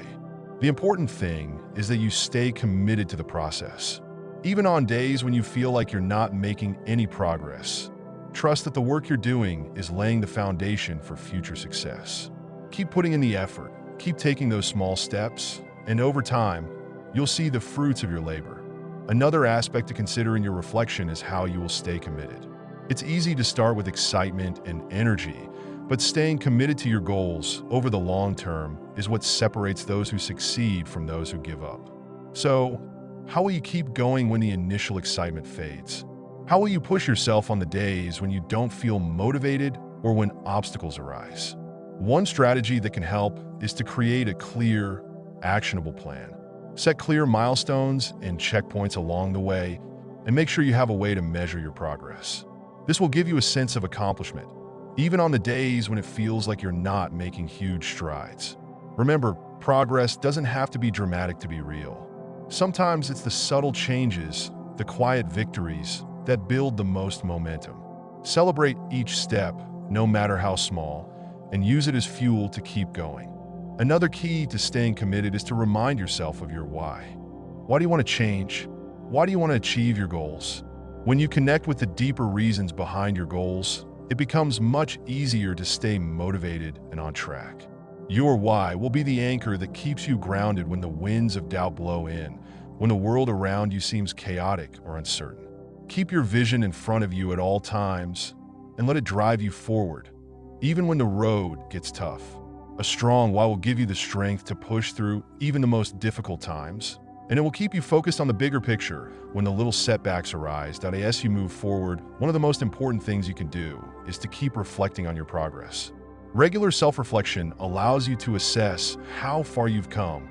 The important thing is that you stay committed to the process. Even on days when you feel like you're not making any progress, trust that the work you're doing is laying the foundation for future success. Keep putting in the effort, keep taking those small steps, and over time, you'll see the fruits of your labor. Another aspect to consider in your reflection is how you will stay committed. It's easy to start with excitement and energy, but staying committed to your goals over the long term is what separates those who succeed from those who give up. So, how will you keep going when the initial excitement fades? How will you push yourself on the days when you don't feel motivated or when obstacles arise? One strategy that can help is to create a clear, actionable plan. Set clear milestones and checkpoints along the way, and make sure you have a way to measure your progress. This will give you a sense of accomplishment, even on the days when it feels like you're not making huge strides. Remember, progress doesn't have to be dramatic to be real. Sometimes it's the subtle changes, the quiet victories, that build the most momentum. Celebrate each step, no matter how small, and use it as fuel to keep going. Another key to staying committed is to remind yourself of your why. Why do you want to change? Why do you want to achieve your goals? When you connect with the deeper reasons behind your goals, it becomes much easier to stay motivated and on track. Your why will be the anchor that keeps you grounded when the winds of doubt blow in, when the world around you seems chaotic or uncertain. Keep your vision in front of you at all times and let it drive you forward, even when the road gets tough. A strong why will give you the strength to push through even the most difficult times, and it will keep you focused on the bigger picture when the little setbacks arise. As you move forward, one of the most important things you can do is to keep reflecting on your progress. Regular self-reflection allows you to assess how far you've come,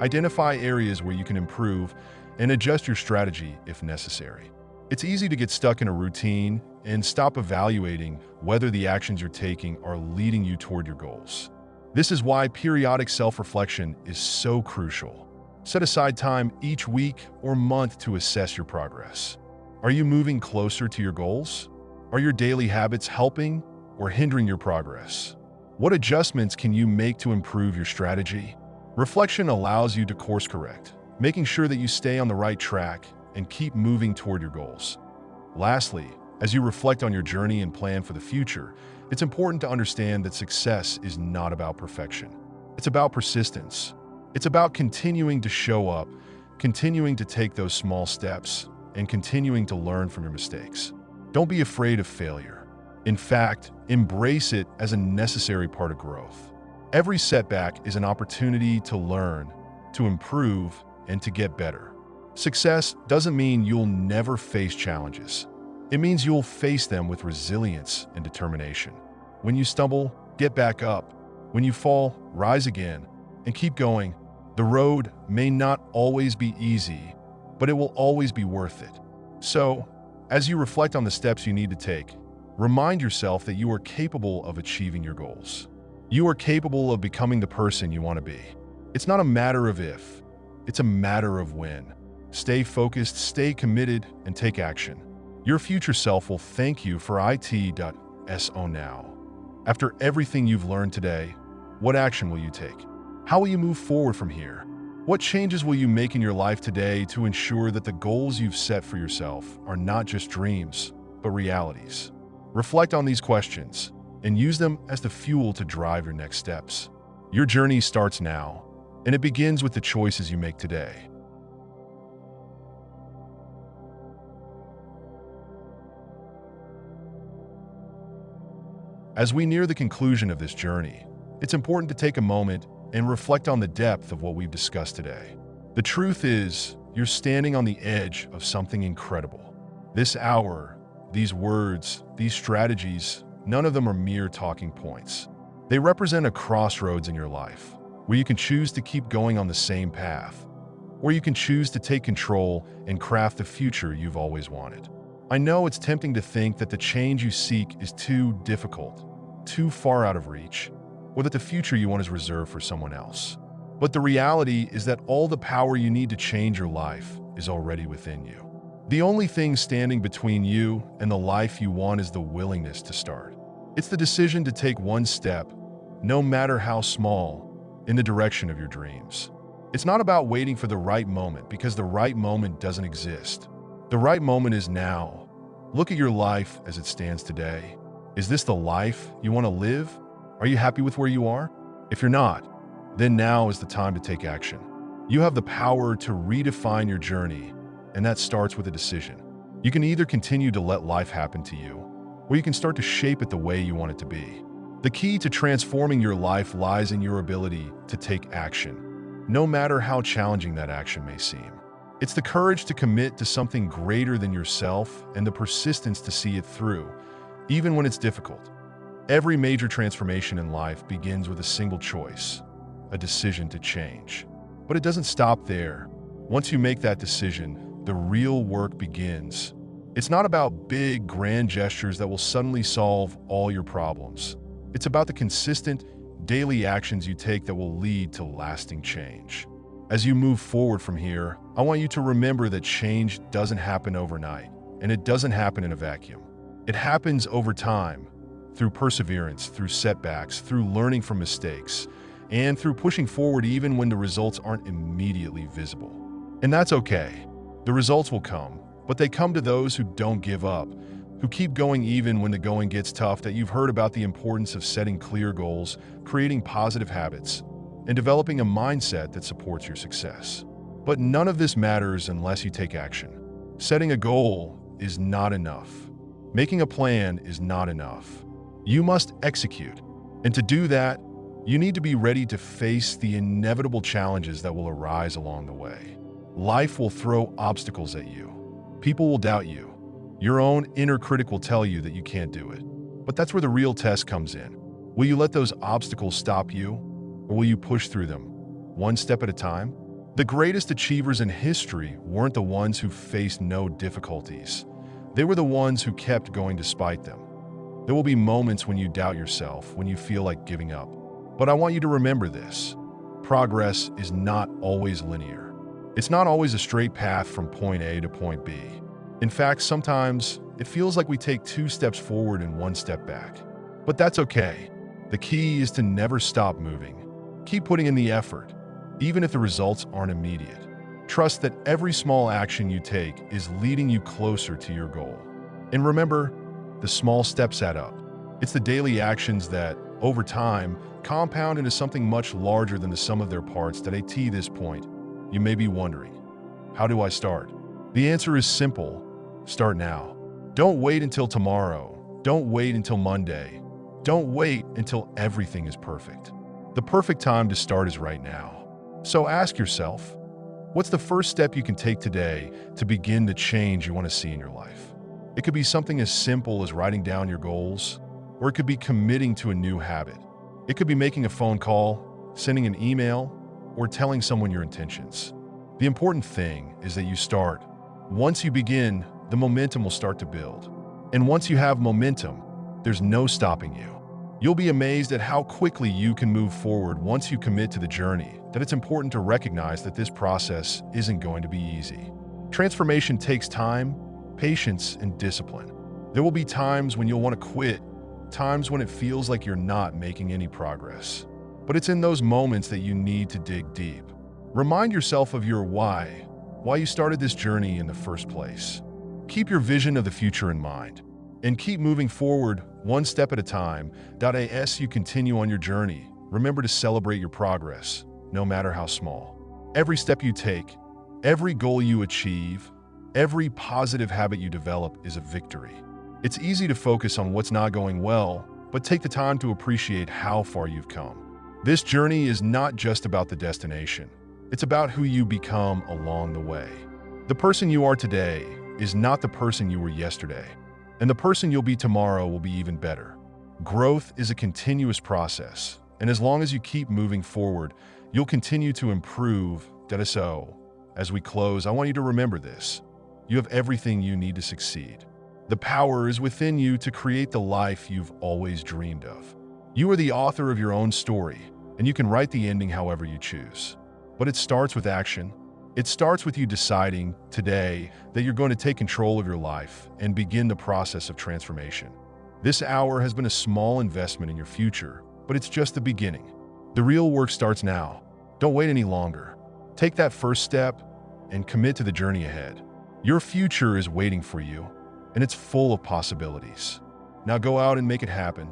identify areas where you can improve, and adjust your strategy if necessary. It's easy to get stuck in a routine and stop evaluating whether the actions you're taking are leading you toward your goals. This is why periodic self-reflection is so crucial. Set aside time each week or month to assess your progress. Are you moving closer to your goals? Are your daily habits helping or hindering your progress? What adjustments can you make to improve your strategy? Reflection allows you to course correct, making sure that you stay on the right track and keep moving toward your goals. Lastly, as you reflect on your journey and plan for the future, it's important to understand that success is not about perfection. It's about persistence. It's about continuing to show up, continuing to take those small steps, and continuing to learn from your mistakes. Don't be afraid of failure. In fact, embrace it as a necessary part of growth. Every setback is an opportunity to learn, to improve, and to get better. Success doesn't mean you'll never face challenges. It means you'll face them with resilience and determination. When you stumble, get back up. When you fall, rise again, and keep going. The road may not always be easy, but it will always be worth it. So, as you reflect on the steps you need to take, remind yourself that you are capable of achieving your goals. You are capable of becoming the person you want to be. It's not a matter of if, it's a matter of when. Stay focused, stay committed, and take action. Your future self will thank you for it.so now. After everything you've learned today, what action will you take? How will you move forward from here? What changes will you make in your life today to ensure that the goals you've set for yourself are not just dreams, but realities? Reflect on these questions and use them as the fuel to drive your next steps. Your journey starts now, and it begins with the choices you make today. As we near the conclusion of this journey, it's important to take a moment and reflect on the depth of what we've discussed today. The truth is, you're standing on the edge of something incredible. This hour, these words, these strategies, none of them are mere talking points. They represent a crossroads in your life, where you can choose to keep going on the same path, or you can choose to take control and craft the future you've always wanted. I know it's tempting to think that the change you seek is too difficult, too far out of reach, or that the future you want is reserved for someone else. But the reality is that all the power you need to change your life is already within you. The only thing standing between you and the life you want is the willingness to start. It's the decision to take one step, no matter how small, in the direction of your dreams. It's not about waiting for the right moment, because the right moment doesn't exist. The right moment is now. Look at your life as it stands today. Is this the life you want to live? Are you happy with where you are? If you're not, then now is the time to take action. You have the power to redefine your journey, and that starts with a decision. You can either continue to let life happen to you, or you can start to shape it the way you want it to be. The key to transforming your life lies in your ability to take action, no matter how challenging that action may seem. It's the courage to commit to something greater than yourself and the persistence to see it through, even when it's difficult. Every major transformation in life begins with a single choice, a decision to change. But it doesn't stop there. Once you make that decision, the real work begins. It's not about big, grand gestures that will suddenly solve all your problems. It's about the consistent, daily actions you take that will lead to lasting change. As you move forward from here, I want you to remember that change doesn't happen overnight, and it doesn't happen in a vacuum. It happens over time, through perseverance, through setbacks, through learning from mistakes, and through pushing forward even when the results aren't immediately visible. And that's okay. The results will come, but they come to those who don't give up, who keep going even when the going gets tough. That you've heard about the importance of setting clear goals, creating positive habits, and developing a mindset that supports your success. But none of this matters unless you take action. Setting a goal is not enough. Making a plan is not enough. You must execute. And to do that, you need to be ready to face the inevitable challenges that will arise along the way. Life will throw obstacles at you. People will doubt you. Your own inner critic will tell you that you can't do it. But that's where the real test comes in. Will you let those obstacles stop you, or will you push through them, one step at a time? The greatest achievers in history weren't the ones who faced no difficulties. They were the ones who kept going despite them. There will be moments when you doubt yourself, when you feel like giving up. But I want you to remember this. Progress is not always linear. It's not always a straight path from point A to point B. In fact, sometimes it feels like we take 2 steps forward and 1 step back. But that's okay. The key is to never stop moving. Keep putting in the effort, even if the results aren't immediate. Trust that every small action you take is leading you closer to your goal. And remember, the small steps add up. It's the daily actions that, over time, compound into something much larger than the sum of their parts. That at this point, you may be wondering, how do I start? The answer is simple. Start now. Don't wait until tomorrow. Don't wait until Monday. Don't wait until everything is perfect. The perfect time to start is right now. So ask yourself, what's the first step you can take today to begin the change you want to see in your life? It could be something as simple as writing down your goals, or it could be committing to a new habit. It could be making a phone call, sending an email, or telling someone your intentions. The important thing is that you start. Once you begin, the momentum will start to build. And once you have momentum, there's no stopping you. You'll be amazed at how quickly you can move forward once you commit to the journey. That it's important to recognize that this process isn't going to be easy. Transformation takes time, patience, and discipline. There will be times when you'll want to quit, times when it feels like you're not making any progress. But it's in those moments that you need to dig deep. Remind yourself of your why you started this journey in the first place. Keep your vision of the future in mind, and keep moving forward one step at a time. As you continue on your journey, remember to celebrate your progress, no matter how small. Every step you take, every goal you achieve, every positive habit you develop is a victory. It's easy to focus on what's not going well, but take the time to appreciate how far you've come. This journey is not just about the destination. It's about who you become along the way. The person you are today is not the person you were yesterday, and the person you'll be tomorrow will be even better. Growth is a continuous process, and as long as you keep moving forward, you'll continue to improve. So, as we close, I want you to remember this. You have everything you need to succeed. The power is within you to create the life you've always dreamed of. You are the author of your own story, and you can write the ending however you choose. But it starts with action. It starts with you deciding today that you're going to take control of your life and begin the process of transformation. This hour has been a small investment in your future, but it's just the beginning. The real work starts now. Don't wait any longer. Take that first step and commit to the journey ahead. Your future is waiting for you, and it's full of possibilities. Now go out and make it happen.